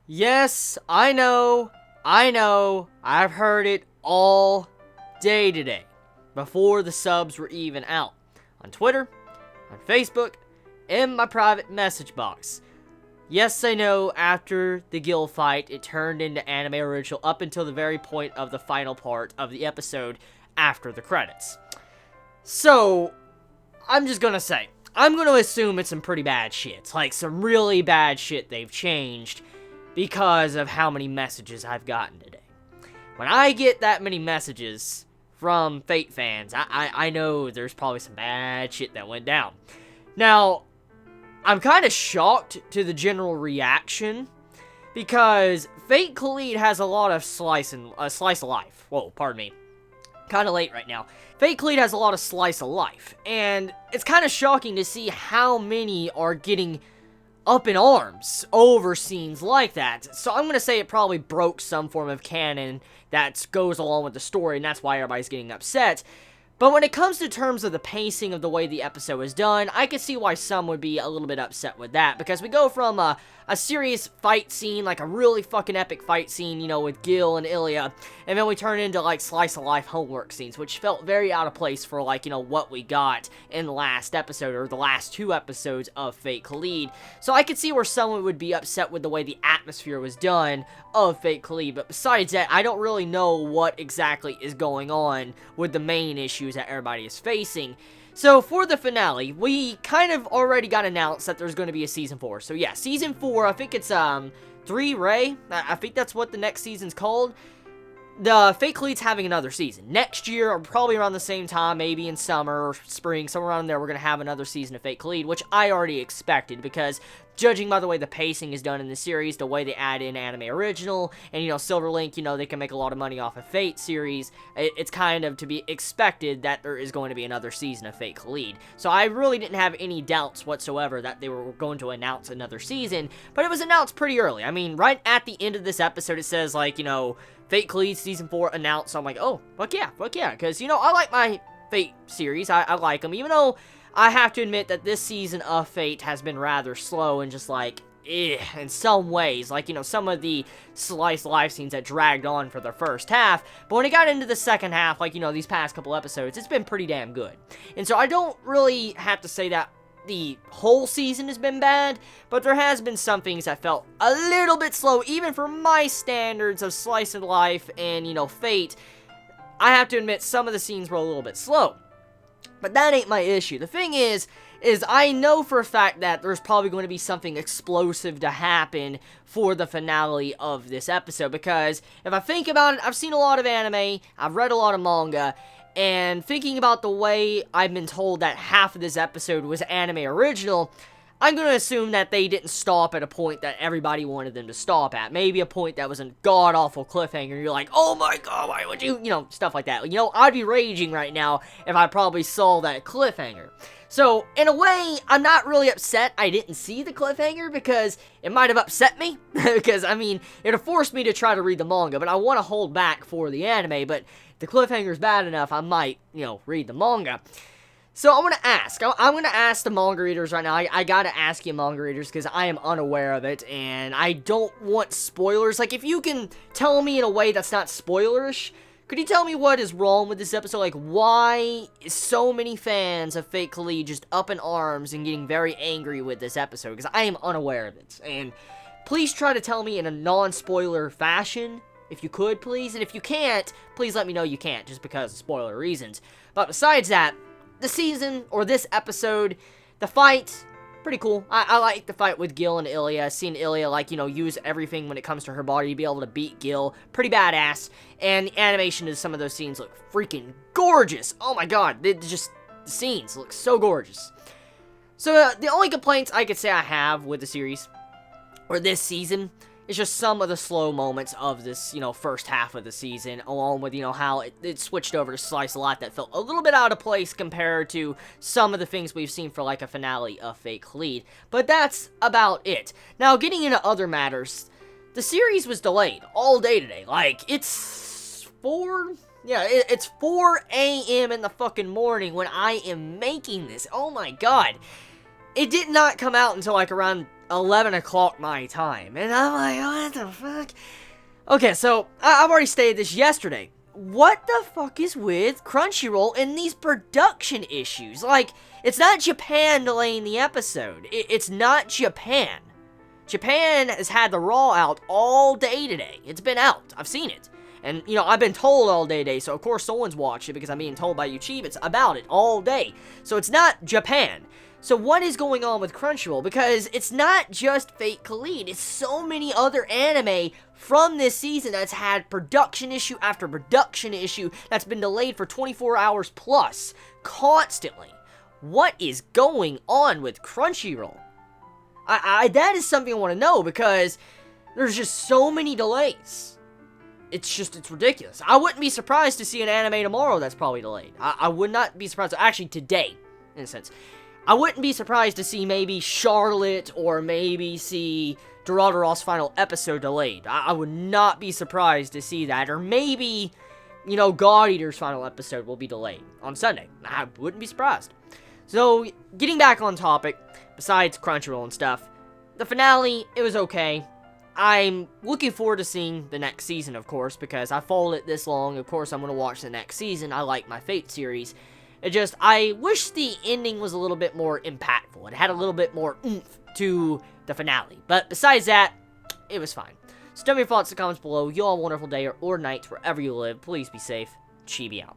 Yes, I know, I've heard it all day today, before the subs were even out, on Twitter, on Facebook, in my private message box. Yes, I know, after the Gil fight, it turned into anime original up until the very point of the final part of the episode after the credits. So, I'm just gonna say, I'm gonna assume it's some pretty bad shit, like some really bad shit they've changed because of how many messages I've gotten today. When I get that many messages from Fate fans, I know there's probably some bad shit that went down. Now, I'm kind of shocked to the general reaction, because Fate Kaleid has a lot of slice of life. Whoa, pardon me. Kind of late right now. Fate Kaleid has a lot of slice of life, and it's kind of shocking to see how many are getting up in arms over scenes like that. So I'm going to say it probably broke some form of canon that goes along with the story, and that's why everybody's getting upset. But when it comes to terms of the pacing of the way the episode is done, I can see why some would be a little bit upset with that, because we go from a serious fight scene, like a really fucking epic fight scene, you know, with Gil and Illya, and then we turn into, like, slice-of-life homework scenes, which felt very out of place for, like, you know, what we got in the last episode, or the last 2 episodes of Fate Kaleid. So I could see where someone would be upset with the way the atmosphere was done of Fate Kaleid, but besides that, I don't really know what exactly is going on with the main issues that everybody is facing. So, for the finale, we kind of already got announced that there's going to be a Season 4. So, yeah, Season 4, I think it's, 2wei. I think that's what the next season's called. The Fate Kaleid's having another season. Next year, or probably around the same time, maybe in summer or spring, somewhere around there, we're going to have another season of Fate Kaleid, which I already expected, because judging by the way the pacing is done in the series, the way they add in anime original, and, you know, Silverlink, you know, they can make a lot of money off of Fate series, it's kind of to be expected that there is going to be another season of Fate Kaleid. So I really didn't have any doubts whatsoever that they were going to announce another season, but it was announced pretty early. I mean, right at the end of this episode, it says, like, you know, Fate Kaleid Season 4 announced, so I'm like, oh, fuck yeah, because, you know, I like my Fate series, I like them, even though I have to admit that this season of Fate has been rather slow and just like, in some ways, like, you know, some of the slice life scenes that dragged on for the first half, but when it got into the second half, like, you know, these past couple episodes, it's been pretty damn good. And so I don't really have to say that the whole season has been bad, but there has been some things that felt a little bit slow, even for my standards of slice of life and, you know, Fate. I have to admit, some of the scenes were a little bit slow. But that ain't my issue. The thing is I know for a fact that there's probably going to be something explosive to happen for the finale of this episode, because if I think about it, I've seen a lot of anime, I've read a lot of manga, and thinking about the way I've been told that half of this episode was anime original, I'm going to assume that they didn't stop at a point that everybody wanted them to stop at. Maybe a point that was a god-awful cliffhanger. You're like, oh my god, why would you? You know, stuff like that. You know, I'd be raging right now if I probably saw that cliffhanger. So, in a way, I'm not really upset I didn't see the cliffhanger, because it might have upset me. Because, I mean, it would have forced me to try to read the manga, but I want to hold back for the anime. But if the cliffhanger's bad enough, I might, you know, read the manga. So I'm going to ask. I'm going to ask the manga readers right now. I got to ask you manga readers, because I am unaware of it, and I don't want spoilers. Like, if you can tell me in a way that's not spoilerish, could you tell me what is wrong with this episode? Like, why is so many fans of Fate Kaleid just up in arms and getting very angry with this episode? Because I am unaware of it. And please try to tell me in a non-spoiler fashion, if you could, please. And if you can't, please let me know you can't, just because of spoiler reasons. But besides that, the season, or this episode, the fight, pretty cool. I like the fight with Gil and Illya. Seeing Illya, like, you know, use everything when it comes to her body to be able to beat Gil. Pretty badass. And the animation of some of those scenes look freaking gorgeous. Oh my god, the scenes look so gorgeous. So, the only complaints I could say I have with the series, or this season, is just some of the slow moments of this, you know, first half of the season, along with, you know, how it switched over to slice a lot that felt a little bit out of place compared to some of the things we've seen for, like, a finale of Fate Kaleid. But that's about it. Now, getting into other matters, the series was delayed all day today. Like, it's 4 a.m. in the fucking morning when I am making this. Oh my god. it did not come out until like around 11 o'clock my time. And I'm like, what the fuck? Okay, so I've already stated this yesterday. What the fuck is with Crunchyroll and these production issues? Like, it's not Japan delaying the episode. It's not Japan. Japan has had the Raw out all day today. It's been out. I've seen it. And, you know, I've been told all day today, so of course someone's watched it because I'm being told by Chibi it's about it all day. So it's not Japan. So what is going on with Crunchyroll? Because it's not just Fate Kaleid, it's so many other anime from this season that's had production issue after production issue that's been delayed for 24 hours plus, constantly. What is going on with Crunchyroll? That is something I want to know, because there's just so many delays. It's ridiculous. I wouldn't be surprised to see an anime tomorrow that's probably delayed. I would not be surprised, actually today, in a sense. I wouldn't be surprised to see maybe Charlotte or maybe see Doradaro's final episode delayed. I would not be surprised to see that. Or maybe, you know, God Eater's final episode will be delayed on Sunday. I wouldn't be surprised. So, getting back on topic, besides Crunchyroll and stuff, the finale, it was okay. I'm looking forward to seeing the next season, of course, because I followed it this long. Of course, I'm going to watch the next season. I like my Fate series. I wish the ending was a little bit more impactful. It had a little bit more oomph to the finale. But besides that, it was fine. So tell me your thoughts in the comments below. You all have a wonderful day or night wherever you live. Please be safe. Chibi out.